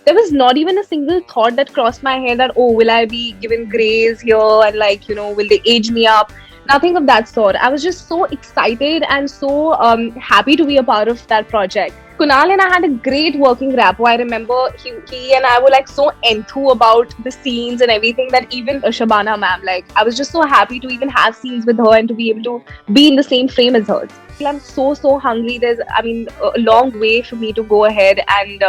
There was not even a single thought that crossed my head that, oh, will I be given grays here and like, will they age me up? Nothing of that sort. I was just so excited and so happy to be a part of that project. Kunal and I had a great working rapport. I remember he and I were like so enthused about the scenes and everything that even Shabana ma'am, like I was just so happy to even have scenes with her and to be able to be in the same frame as her. I'm so hungry. A long way for me to go ahead, and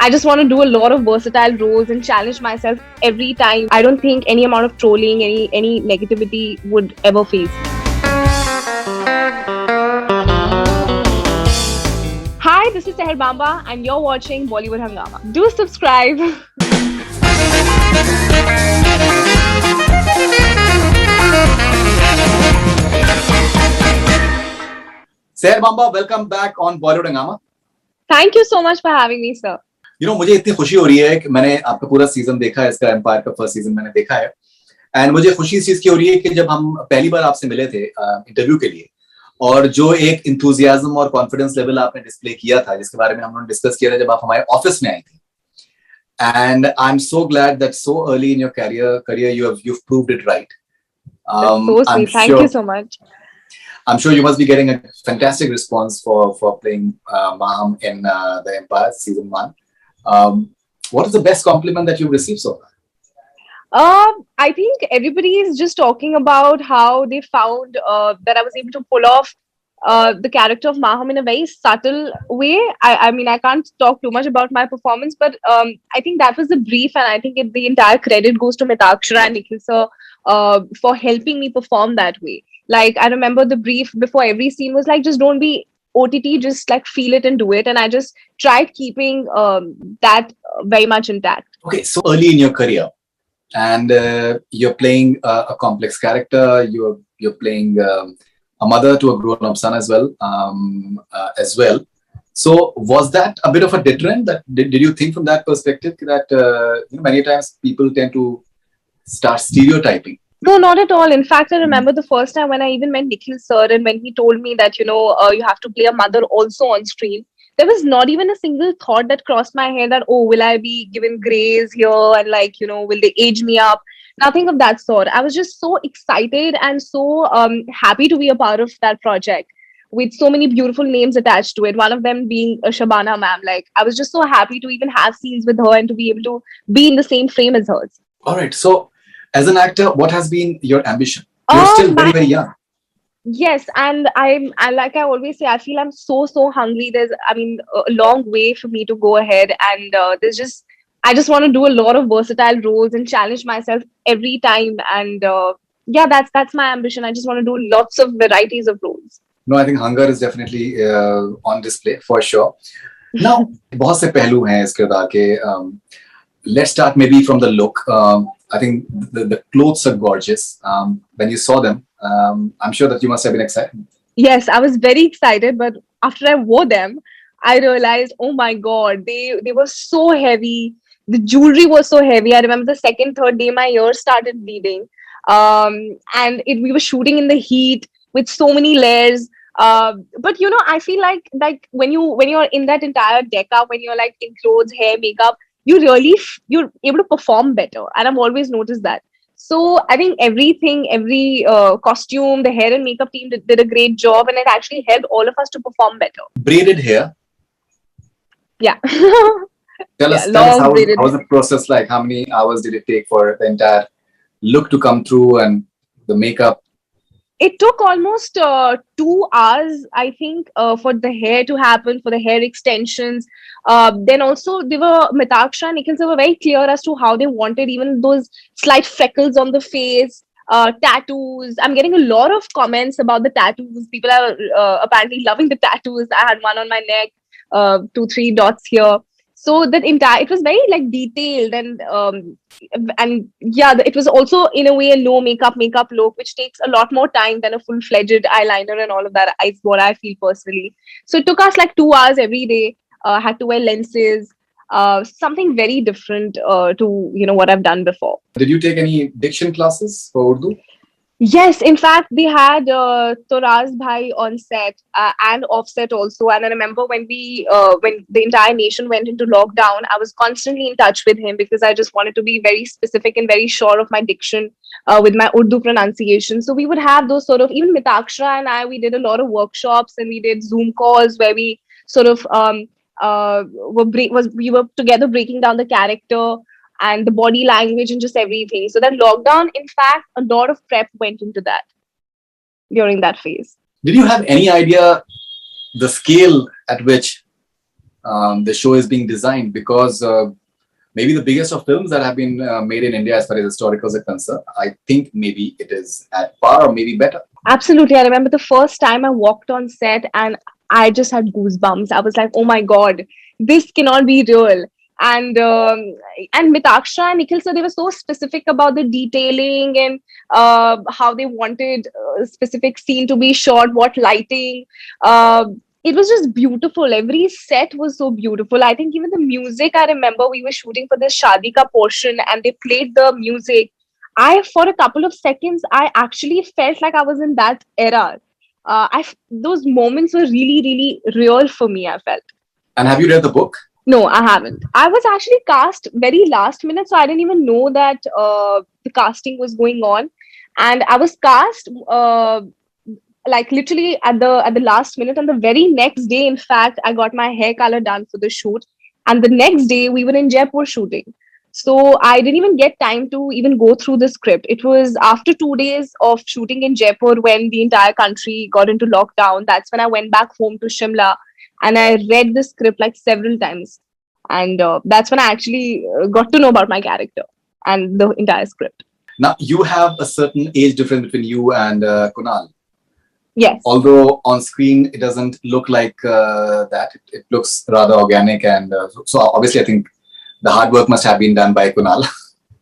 I just want to do a lot of versatile roles and challenge myself every time. I don't think any amount of trolling, any negativity would ever phase me. Hi, this is Sahher Bambba, and you're watching Bollywood Hungama. Do subscribe. Sahher Bambba, welcome back on Bollywood Hungama. Thank you so much for having me, sir. मुझे इतनी खुशी हो रही है कि मैंने आपका पूरा सीजन देखा है, इसका एम्पायर का फर्स्ट सीजन मैंने देखा है, एंड मुझे खुशी इस चीज की हो रही है कि जब हम पहली बार आपसे मिले थे इंटरव्यू के लिए, और जो एक इंथुजियाज्म और कॉन्फिडेंस लेवल आपने डिस्प्ले किया था, जिसके बारे में हम लोगों ने डिस्कस किया था जब आप हमारे ऑफिस में आए थे, and I am so glad that so early in your career you've proved it right. That's so sweet. Thank you so much. I'm sure you must be getting a fantastic response for playing Maham in the Empire season 1. What is the best compliment that you've received so far? I think everybody is just talking about how they found that I was able to pull off the character of Maham in a very subtle way. I mean, I can't talk too much about my performance, but I think that was the brief, and I think the entire credit goes to Mitakshara and Nikhil sir for helping me perform that way. Like, I remember the brief before every scene was like, just don't be OTT, just like feel it and do it. And I just tried keeping that very much intact. Okay, so early in your career, and you're playing a complex character, you're playing a mother to a grown-up son as well. So was that a bit of a deterrent? That did you think from that perspective that many times people tend to start stereotyping? No, not at all. In fact, I remember the first time when I even met Nikhil sir, and when he told me that, you have to play a mother also on screen, there was not even a single thought that crossed my head that, oh, will I be given grays here and like, will they age me up? Nothing of that sort. I was just so excited and so happy to be a part of that project with so many beautiful names attached to it. One of them being Shabana ma'am. Like, I was just so happy to even have scenes with her and to be able to be in the same frame as hers. All right. So, as an actor, what has been your ambition? You're still very young. Yes, and I like I always say, I feel I'm so hungry. There's, a long way for me to go ahead, and I just want to do a lot of versatile roles and challenge myself every time. And that's my ambition. I just want to do lots of varieties of roles. No, I think hunger is definitely on display for sure. Now, बहुत से पहलू हैं इस किरदार के. Let's start maybe from the look. I think the clothes are gorgeous. When you saw them, I'm sure that you must have been excited. Yes, I was very excited, but after I wore them, I realized, oh my God, they were so heavy. The jewelry was so heavy. I remember the second, third day, my ears started bleeding. And we were shooting in the heat with so many layers. But I feel like when you're in that entire deca, when you're like in clothes, hair, makeup, you're able to perform better. And I've always noticed that. So I think every costume, the hair and makeup team did a great job, and it actually helped all of us to perform better. Braided hair. Yeah. Tell us how was the process like? How many hours did it take for the entire look to come through and the makeup? It took almost 2 hours, I think, for the hair to happen, for the hair extensions. Then also, Mitakshara and Nikhil were very clear as to how they wanted even those slight freckles on the face, tattoos. I'm getting a lot of comments about the tattoos. People are apparently loving the tattoos. I had one on my neck, 2-3 dots here. So it was very like detailed and yeah, it was also in a way a no makeup look, which takes a lot more time than a full-fledged eyeliner and all of that. Is what I feel personally. So it took us like 2 hours every day. Had to wear lenses, something very different to what I've done before. Did you take any diction classes for Urdu? Yes, in fact, they had Toraz Bhai on set and offset also. And I remember when the entire nation went into lockdown, I was constantly in touch with him because I just wanted to be very specific and very sure of my diction with my Urdu pronunciation. So we would have those sort of, even Mitaksha and I, we did a lot of workshops and we did Zoom calls where we sort of we were together breaking down the character and the body language and just everything. So that lockdown, in fact, a lot of prep went into that during that phase. Did you have any idea the scale at which the show is being designed? Because maybe the biggest of films that have been made in India as far as historicals are concerned, I think maybe it is at par or maybe better. Absolutely. I remember the first time I walked on set and I just had goosebumps. I was like, oh my God, this cannot be real. And Mitaksha and Nikhil, so they were so specific about the detailing and how they wanted a specific scene to be shot, what lighting. Uh, it was just beautiful. Every set was so beautiful. I think even the music, I remember we were shooting for this Shadika portion and they played the music. For a couple of seconds, I actually felt like I was in that era. Those moments were really, really real for me. I felt. And have you read the book? No, I haven't. I was actually cast very last minute, so I didn't even know that the casting was going on, and I was cast like literally at the last minute. And the very next day, in fact, I got my hair color done for the shoot, and the next day we were in Jaipur shooting. So I didn't even get time to even go through the script. It was after 2 days of shooting in Jaipur when the entire country got into lockdown. That's when I went back home to Shimla and I read the script like several times. And that's when I actually got to know about my character and the entire script. Now, you have a certain age difference between you and Kunal. Yes. Although on screen it doesn't look like that, it looks rather organic. And so obviously, I think the hard work must have been done by Kunal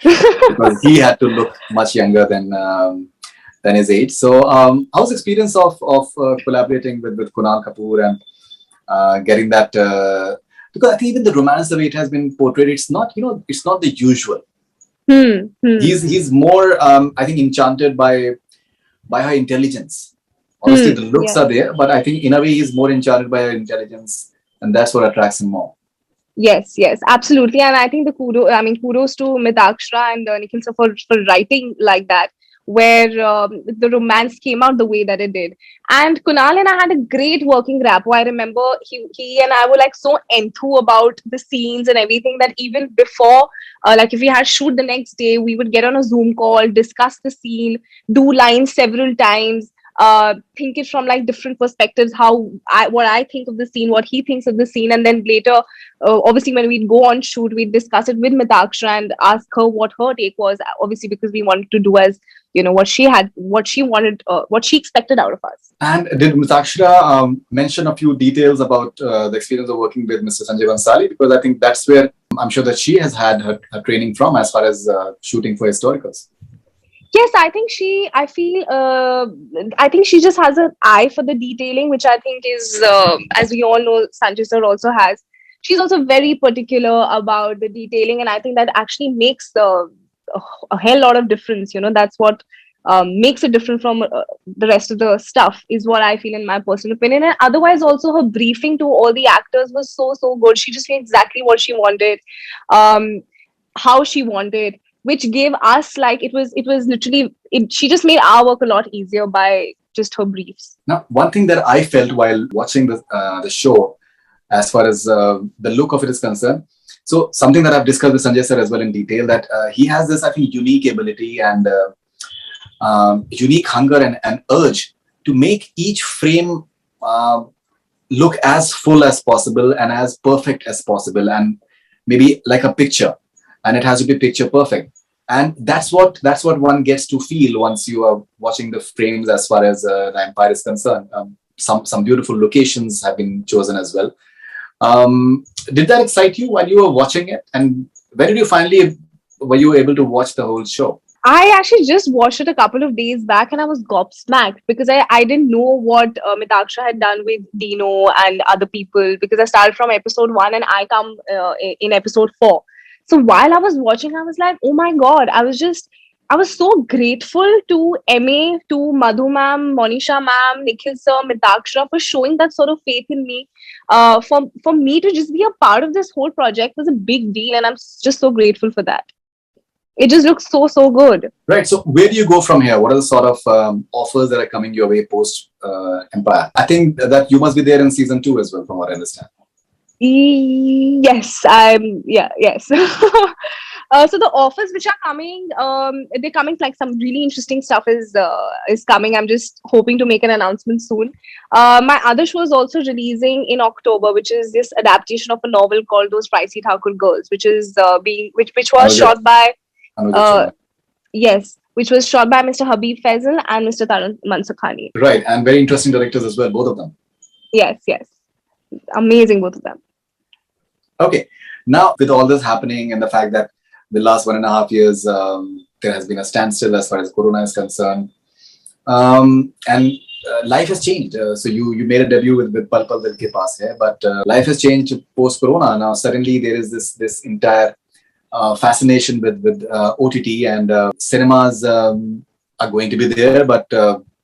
because he had to look much younger than his age. So, how's the experience of collaborating with Kunal Kapoor and getting that? Because I think even the romance, the way it has been portrayed, it's not it's not the usual. He's more I think enchanted by her intelligence. Obviously, the looks are there, but I think in a way he's more enchanted by her intelligence, and that's what attracts him more. Yes, yes, absolutely. And I think kudos to Mitaksha and Nikhil sir for writing like that, where the romance came out the way that it did. And Kunal and I had a great working rapport. I remember he and I were like so enthused about the scenes and everything that even before, like if we had shoot the next day, we would get on a Zoom call, discuss the scene, do lines several times, think it from like different perspectives, what I think of the scene, what he thinks of the scene, and then later obviously when we'd go on shoot we'd discuss it with Mitaksha and ask her what her take was, obviously because we wanted to do as what she wanted, what she expected out of us. And did Mitaksha mention a few details about the experience of working with Mr. Sanjay Bansali? Because I think that's where I'm sure that she has had her training from as far as shooting for historicals. Yes, I think she just has an eye for the detailing, which I think is, as we all know, Sanjay sir also has. She's also very particular about the detailing, and I think that actually makes a hell lot of difference. That's what makes it different from the rest of the stuff, is what I feel in my personal opinion. And otherwise, also her briefing to all the actors was so good. She just knew exactly what she wanted, how she wanted, which gave us, like, it was literally she just made our work a lot easier by just her briefs. Now, one thing that I felt while watching the show, as far as the look of it is concerned, so something that I've discussed with Sanjay sir as well in detail, that he has this, I think, unique ability and unique hunger and urge to make each frame look as full as possible and as perfect as possible, and maybe like a picture, and it has to be picture perfect. And that's what one gets to feel once you are watching the frames as far as the Empire is concerned. Some beautiful locations have been chosen as well. Did that excite you while you were watching it? And when were you able to watch the whole show? I actually just watched it a couple of days back and I was gobsmacked because I didn't know what Mitaksha had done with Dino and other people, because I started from episode 1 and I come in episode 4. So while I was watching, I was like, oh my God, I was so grateful to MA, to Madhu ma'am, Monisha ma'am, Nikhil sir, Mitaksha for showing that sort of faith in me. For me to just be a part of this whole project was a big deal, and I'm just so grateful for that. It just looks so good. Right. So where do you go from here? What are the sort of offers that are coming your way post Empire? I think that you must be there in season 2 as well, from what I understand. Yes, I'm. Yeah, yes. So the offers which are coming, they're coming, like some really interesting stuff is coming. I'm just hoping to make an announcement soon. My other show is also releasing in October, which is this adaptation of a novel called Those Pricey Thakur Girls, which is which was Anuja, shot by Anuja uh Sharma. yes, which was shot by Mr. Habib Faisal and Mr. Tarun Mansukhani. Right. And very interesting directors as well, both of them. Yes, amazing, both of them. Okay. Now, with all this happening and the fact that the last 1.5 years, there has been a standstill as far as Corona is concerned, and life has changed. So you made a debut with Pal Pal Dil Ke Paas Hai, but life has changed post Corona. Now suddenly there is this entire fascination with OTT, and cinemas are going to be there, but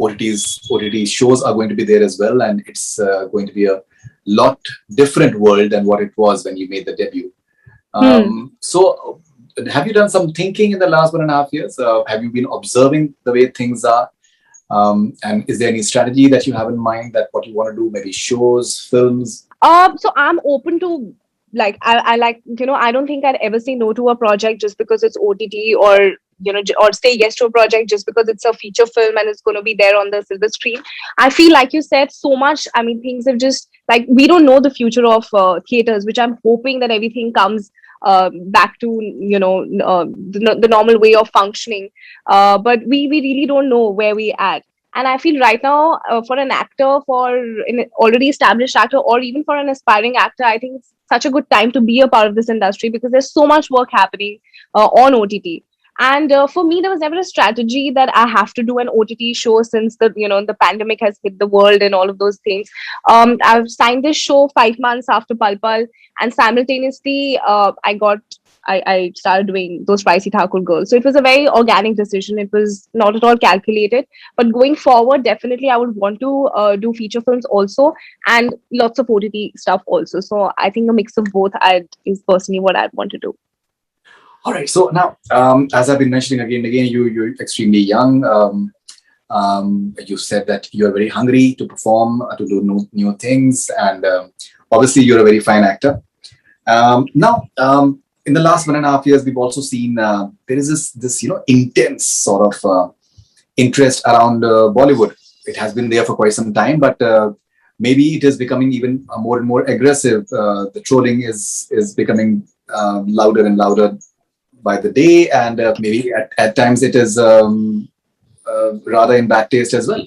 OTT shows are going to be there as well, and it's going to be a lot different world than what it was when you made the debut. Hmm. So, have you done some thinking in the last 1.5 years? Have you been observing the way things are? And is there any strategy that you have in mind that what you want to do? Maybe shows, films? So I'm open to, like, I like, I don't think I'd ever say no to a project just because it's OTT, or or say yes to a project just because it's a feature film and it's going to be there on the silver screen. I feel, like you said, so much. I mean, things have just, like, we don't know the future of theaters, which I'm hoping that everything comes back to the normal way of functioning. But we really don't know where we at. And I feel right now, for an actor, for an already established actor, or even for an aspiring actor, I think it's such a good time to be a part of this industry because there's so much work happening on OTT. And for me, there was never a strategy that I have to do an OTT show since the pandemic has hit the world and all of those things. I've signed this show 5 months after Pal Pal, and simultaneously, I started doing Those Pricey Thakur Girls. So it was a very organic decision. It was not at all calculated. But going forward, definitely I would want to do feature films also, and lots of OTT stuff also. So I think a mix of both is personally what I'd want to do. All right. So now, as I've been mentioning again and again, you're extremely young. You said that you're very hungry to perform, to do new things, and obviously you're a very fine actor. Now, in the last 1.5 years, we've also seen there is this intense sort of interest around Bollywood. It has been there for quite some time, but maybe it is becoming even more and more aggressive. The trolling is becoming louder and louder by the day, and maybe at times it is rather in bad taste as well.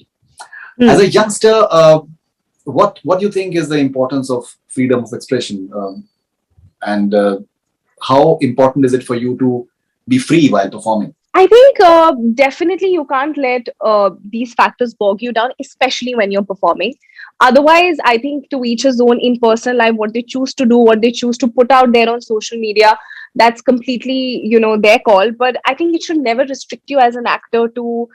As a youngster, what do you think is the importance of freedom of expression, and how important is it for you to be free while performing? I think definitely you can't let these factors bog you down, especially when you're performing. Otherwise, I think to each his own in personal life, what they choose to do, what they choose to put out there on social media, that's completely, their call. But I think it should never restrict you as an actor to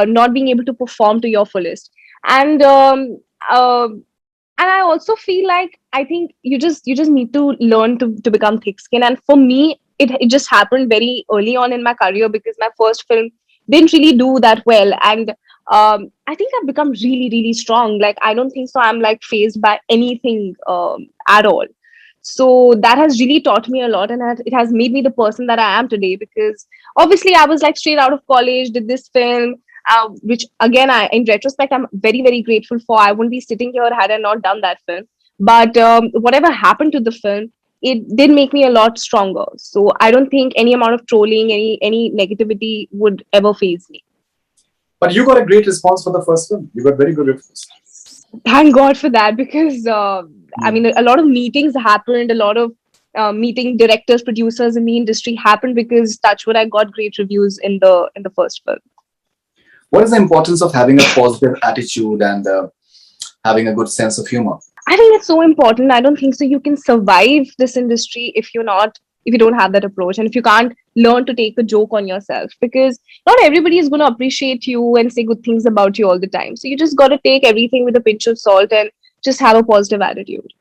not being able to perform to your fullest. And uh, and I also feel like, I think you just need to learn to become thick skin. And for me, it just happened very early on in my career because my first film didn't really do that well. And I think I've become really, really strong. Like, I don't think so I'm like phased by anything at all. So that has really taught me a lot, and it has made me the person that I am today. Because obviously I was like straight out of college, did this film, which again, in retrospect, I'm very, very grateful for. I wouldn't be sitting here had I not done that film. But whatever happened to the film, it did make me a lot stronger. So I don't think any amount of trolling, any negativity would ever phase me. But you got a great response for the first film. You got very good response. Thank God for that, because I mean, a lot of meetings happened, a lot of meeting directors, producers in the industry happened because Touchwood, I got great reviews in the first film. What is the importance of having a positive attitude and having a good sense of humor? I think it's so important. I don't think so you can survive this industry if you're not if you don't have that approach, and if you can't learn to take a joke on yourself, because not everybody is going to appreciate you and say good things about you all the time. So you just got to take everything with a pinch of salt and just have a positive attitude.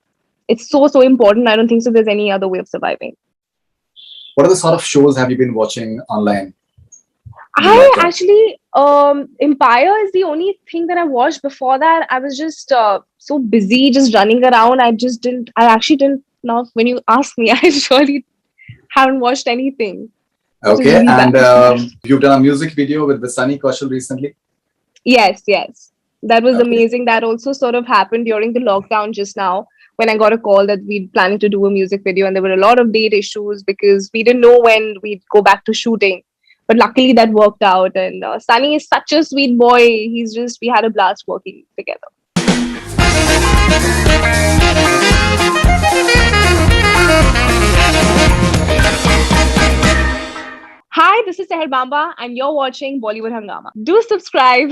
It's so important. I don't think so there's any other way of surviving. What other sort of shows have you been watching online? I actually, Empire is the only thing that I watched. Before that, I was just so busy, just running around. I actually didn't. Now, when you ask me, I surely haven't watched anything. Which is Okay, really and bad. you've done a music video with the Sunny Kaushal recently. Yes, yes. That was Okay, amazing. That also sort of happened during the lockdown just now, when I got a call that we'd planning to do a music video, and there were a lot of date issues because we didn't know when we'd go back to shooting. But luckily that worked out. And Sunny is such a sweet boy. We had a blast working together. Hi, this is Sahher Bambba, and you're watching Bollywood Hungama. Do subscribe.